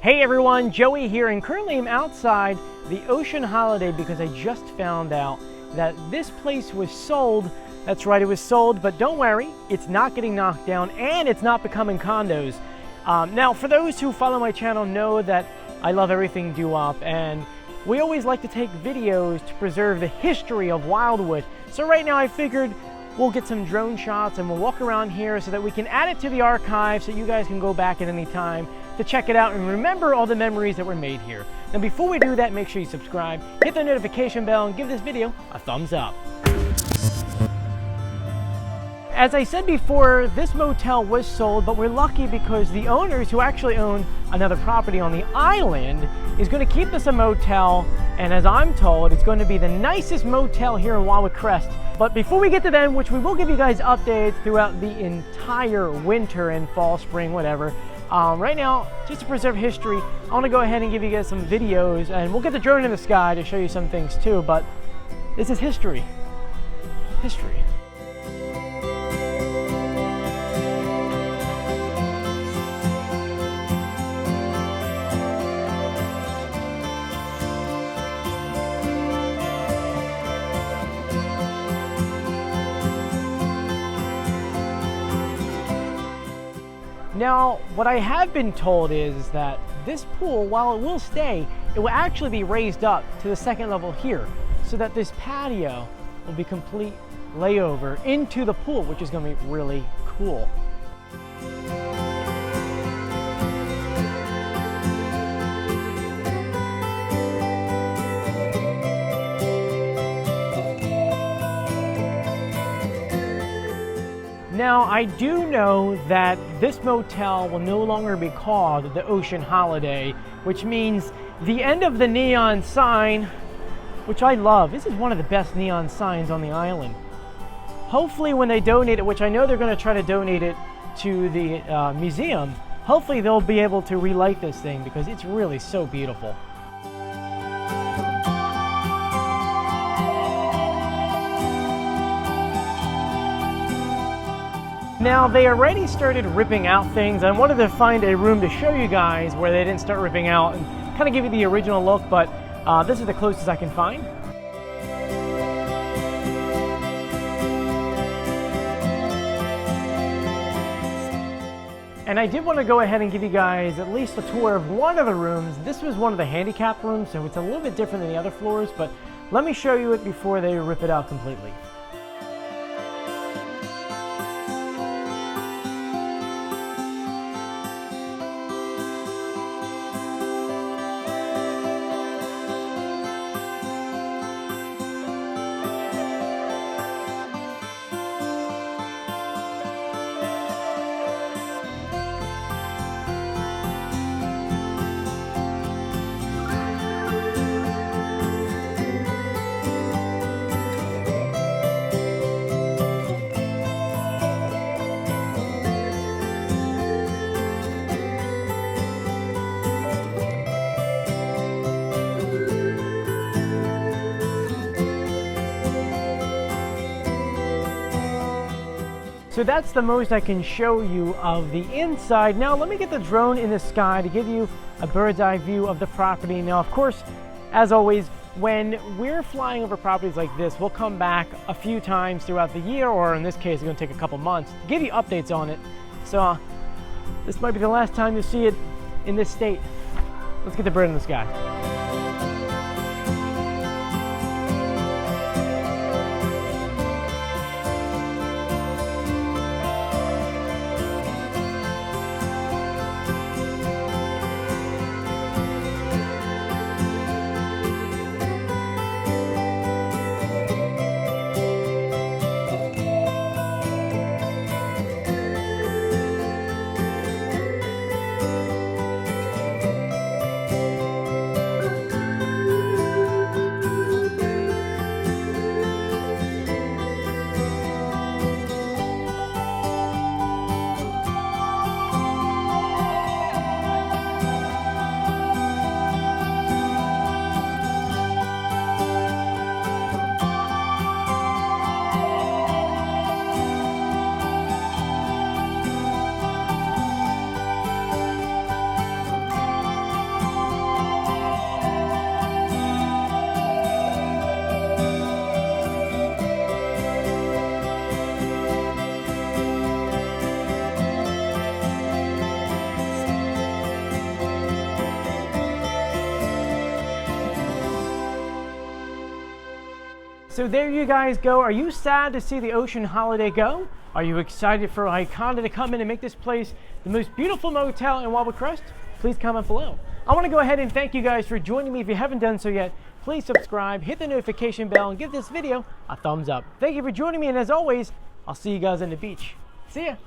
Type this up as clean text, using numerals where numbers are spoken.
Hey everyone, Joey here, and currently I'm outside the Ocean Holiday because I just found out that this place was sold. That's right, it was sold, but don't worry, it's not getting knocked down and it's not becoming condos. Now, for those who follow my channel know that I love everything doo-wop, and we always like to take videos to preserve the history of Wildwood. So right now I figured we'll get some drone shots and we'll walk around here so that we can add it to the archive so you guys can go back at any time to check it out and remember all the memories that were made here. Now before we do that, make sure you subscribe, hit the notification bell, and give this video a thumbs up. As I said before, this motel was sold, but we're lucky because the owners, who actually own another property on the island, is going to keep this a motel, and as I'm told, it's going to be the nicest motel here in Wildwood Crest. But before we get to them, which we will give you guys updates throughout the entire winter and fall, spring, whatever, right now, just to preserve history, I want to go ahead and give you guys some videos, and we'll get the drone in the sky to show you some things too, but this is history. History. Now, what I have been told is that this pool, while it will stay, it will actually be raised up to the second level here, so that this patio will be complete layover into the pool, which is going to be really cool. Now, I do know that this motel will no longer be called the Ocean Holiday, which means the end of the neon sign, which I love. This is one of the best neon signs on the island. Hopefully when they donate it, which I know they're going to try to donate it to the museum, hopefully they'll be able to relight this thing because it's really so beautiful. Now, they already started ripping out things. I wanted to find a room to show you guys where they didn't start ripping out and kind of give you the original look, but this is the closest I can find. And I did want to go ahead and give you guys at least a tour of one of the rooms. This was one of the handicapped rooms, so it's a little bit different than the other floors, but let me show you it before they rip it out completely. So that's the most I can show you of the inside. Now let me get the drone in the sky to give you a bird's eye view of the property. Now, of course, as always, when we're flying over properties like this, we'll come back a few times throughout the year, or in this case, it's going to take a couple months to give you updates on it. So this might be the last time you'll see it in this state. Let's get the bird in the sky. So there you guys go. Are you sad to see the Ocean Holiday go? Are you excited for Icona to come in and make this place the most beautiful motel in Wildwood Crest? Please comment below. I want to go ahead and thank you guys for joining me. If you haven't done so yet, please subscribe, hit the notification bell, and give this video a thumbs up. Thank you for joining me, and as always, I'll see you guys on the beach. See ya.